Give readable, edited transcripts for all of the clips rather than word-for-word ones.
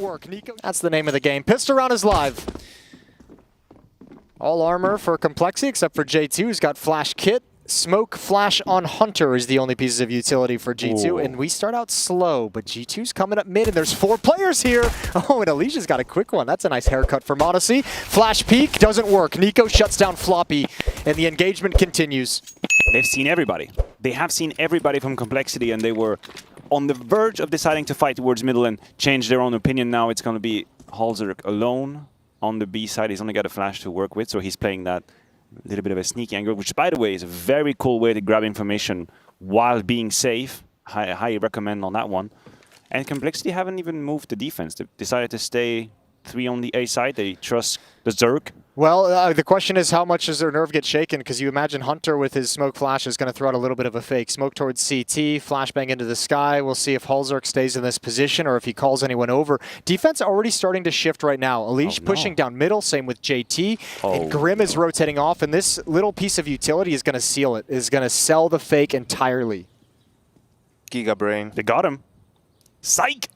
work. Nico. That's the name of the game. Pistol round is live. All armor for Complexity except for J2, who's got flash kit. Smoke flash on Hunter is the only pieces of utility for G2. Ooh. And we start out slow, but G2's coming up mid, and there's 4 players here. Oh, and Alicia's got a quick one. That's a nice haircut for Modesty. Flash peek doesn't work. Nico shuts down Floppy, and the engagement continues. They've seen everybody. They have seen everybody from Complexity, and they were on the verge of deciding to fight towards middle and change their own opinion. Now it's going to be Halzerk alone on the B side. He's only got a flash to work with, so he's playing that little bit of a sneaky angle, which, by the way, is a very cool way to grab information while being safe. I highly recommend on that one. And Complexity haven't even moved the defense. They decided to stay 3 on the A side. They trust the Zerg. Well, the question is, how much does their nerve get shaken? Because you imagine Hunter with his smoke flash is going to throw out a little bit of a fake. Smoke towards CT, flashbang into the sky. We'll see if Halzerk stays in this position or if he calls anyone over. Defense already starting to shift right now. Alish pushing down middle, same with JT. And Grim is rotating off, and this little piece of utility is going to seal it, is going to sell the fake entirely. Giga Brain. They got him. Psych!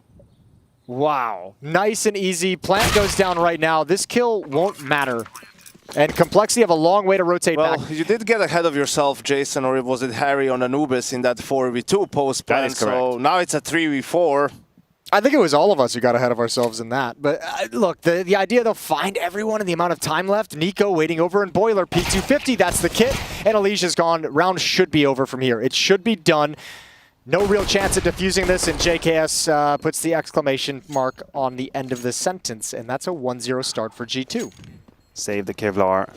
Wow. Nice and easy. Plant goes down right now. This kill won't matter. And Complexity have a long way to rotate back. Well, you did get ahead of yourself, Jason, or was it Harry on Anubis in that 4v2 post-plan? So now it's a 3v4. I think it was all of us who got ahead of ourselves in that. But look, the idea they'll find everyone in the amount of time left. Nico waiting over in Boiler. P250, that's the kit. And Alicia's gone. Round should be over from here. It should be done. No real chance of defusing this, and JKS puts the exclamation mark on the end of the sentence, and that's a 1-0 start for G2. Save the Kevlar,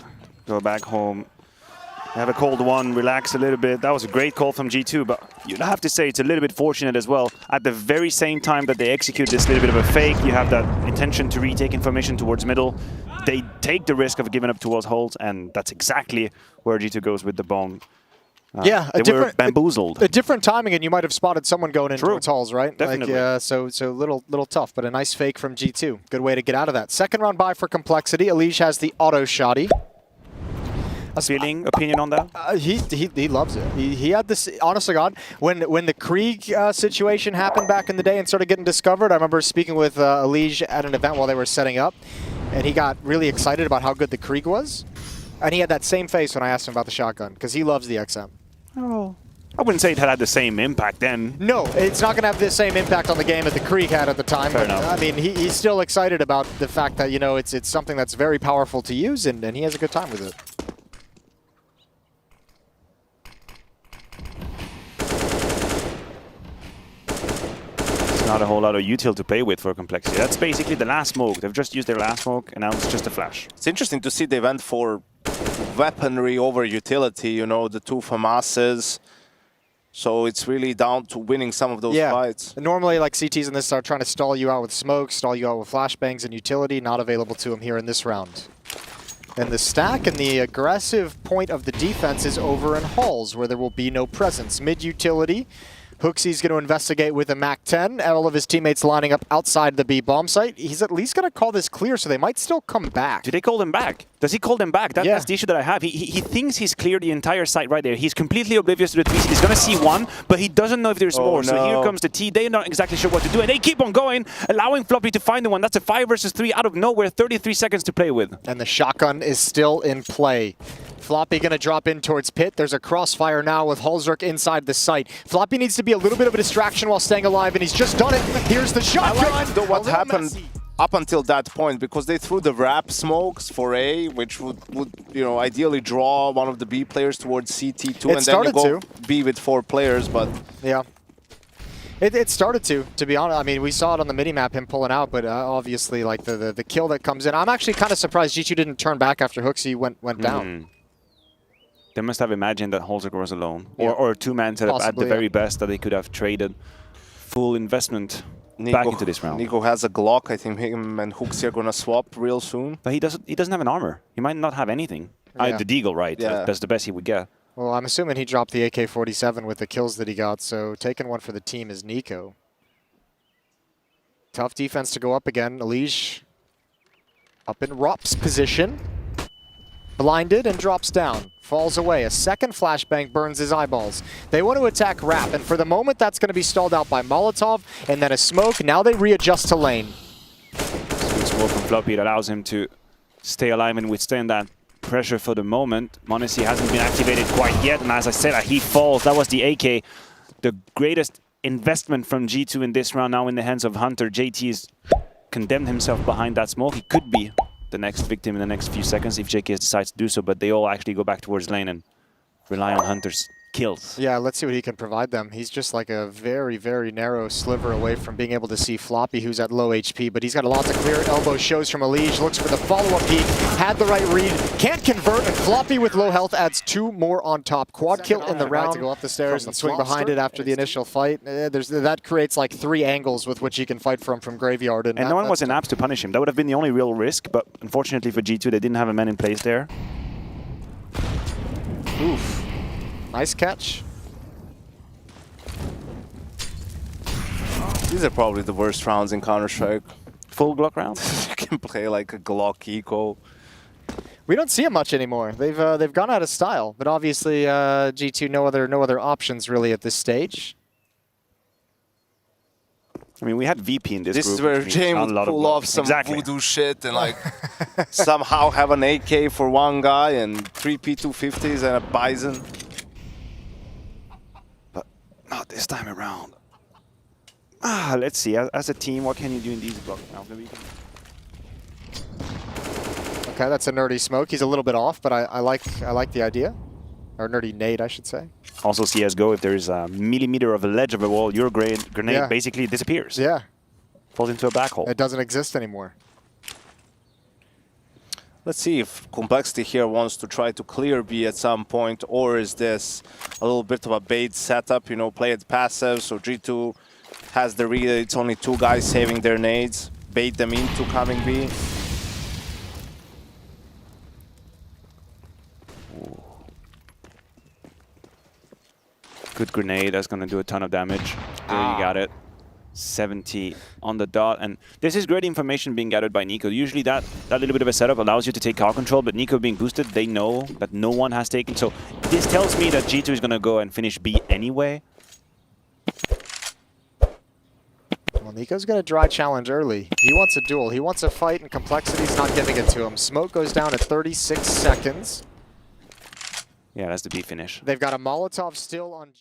go back home, have a cold one, relax a little bit. That was a great call from G2, but you'd have to say it's a little bit fortunate as well. At the very same time that they execute this little bit of a fake, you have that intention to retake information towards middle. They take the risk of giving up towards hold, and that's exactly where G2 goes with the bone. Yeah, they were bamboozled. A different timing, and you might have spotted someone going in towards halls, right? Definitely. Like, so little tough, but a nice fake from G2. Good way to get out of that. Second round bye for Complexity. Alish has the auto shotty. Opinion on that? He loves it. He had this, honest to God, when the Krieg situation happened back in the day and started getting discovered, I remember speaking with Alish at an event while they were setting up, and he got really excited about how good the Krieg was. And he had that same face when I asked him about the shotgun, because he loves the XM. Oh, I wouldn't say it had the same impact then. No, it's not going to have the same impact on the game that the Krieg had at the time. Fair enough. I mean, he's still excited about the fact that, you know, it's something that's very powerful to use, and he has a good time with it. There's not a whole lot of util to play with for Complexity. That's basically the last smoke. They've just used their last smoke, and now it's just a flash. It's interesting to see they went for weaponry over utility, you know, the 2 FAMASes. So it's really down to winning some of those fights. And normally, like, CTs in this are trying to stall you out with smoke, stall you out with flashbangs and utility. Not available to him here in this round. And the stack and the aggressive point of the defense is over in halls, where there will be no presence. Mid-utility. Hooksy's going to investigate with a MAC-10. All of his teammates lining up outside the B bomb site. He's at least going to call this clear, so they might still come back. Do they call them back? Does he call them back? That's the issue that I have. He thinks he's cleared the entire site right there. He's completely oblivious to the tweets. He's going to see one, but he doesn't know if there's more. No. So here comes the T. They're not exactly sure what to do, and they keep on going, allowing Floppy to find the one. That's a 5 versus 3 out of nowhere. 33 seconds to play with. And the shotgun is still in play. Floppy going to drop in towards pit. There's a crossfire now with Halzerk inside the site. Floppy needs to be a little bit of a distraction while staying alive, and he's just done it. Here's the shotgun. I like what happened up until that point, because they threw the wrap smokes for A, which would you know, ideally draw one of the B players towards CT2, and then you go B with 4 players, but... Yeah. It started to be honest. I mean, we saw it on the mini-map, him pulling out, but obviously, like, the kill that comes in. I'm actually kind of surprised G2 didn't turn back after Hooksy went down. They must have imagined that Halzerk was alone. Or a 2-man setup at the very best, that they could have traded full investment back into this round. Nico has a Glock. I think him and Hooksy are going to swap real soon. But he doesn't have an armor. He might not have anything. The Deagle, right? Yeah. That's the best he would get. Well, I'm assuming he dropped the AK-47 with the kills that he got, so taking one for the team is Nico. Tough defense to go up again. Alish up in Rop's position. Blinded and drops down. Falls away. A second flashbang burns his eyeballs. They want to attack Rap, and for the moment that's going to be stalled out by Molotov, and then a smoke. Now they readjust to lane. smoke from Floppy. It allows him to stay alive and withstand that pressure for the moment. Monacy hasn't been activated quite yet, and as I said, he falls. That was the AK. The greatest investment from G2 in this round, now in the hands of Hunter. JT has condemned himself behind that smoke. He could be the next victim in the next few seconds if JK decides to do so, but they all actually go back towards lane and rely on Hunter's kills. Yeah, let's see what he can provide them. He's just like a very, very narrow sliver away from being able to see Floppy, who's at low HP, but he's got a lot to clear. Elbow shows from Elige, looks for the follow-up peek, had the right read, can't convert, and Floppy with low health adds 2 more on top. Quad kill in the round to go up the stairs and swing behind it after the initial fight. That creates like 3 angles with which he can fight from Graveyard. And no one was in apps to punish him. That would have been the only real risk, but unfortunately for G2, they didn't have a man in place there. Oof. Nice catch. These are probably the worst rounds in Counter-Strike. Full Glock rounds? You can play like a Glock Eco. We don't see him much anymore. They've gone out of style, but obviously G2 no other options really at this stage. I mean, we had VP in this group. This is where James would pull off some voodoo shit and like somehow have an AK for one guy and 3 P250s and a Bison. But not this time around. Let's see. As a team, what can you do in these blocks now? Okay, that's a nerdy smoke. He's a little bit off, but I like the idea. Or nerdy nade, I should say. Also CSGO, if there's a millimeter of a ledge of a wall, your grenade basically disappears. Yeah. Falls into a black hole. It doesn't exist anymore. Let's see if Complexity here wants to try to clear B at some point, or is this a little bit of a bait setup, you know, play it passive, so G2 has the read, it's only 2 guys saving their nades, bait them into coming B. Good grenade, that's going to do a ton of damage. There you got it. 70 on the dot, and this is great information being gathered by Nico. Usually that little bit of a setup allows you to take car control, but Nico being boosted, they know that no one has taken. So this tells me that G2 is going to go and finish B anyway. Well, Nico's going to dry challenge early. He wants a duel. He wants a fight, and Complexity's not giving it to him. Smoke goes down at 36 seconds. Yeah, that's the B finish. They've got a Molotov still on...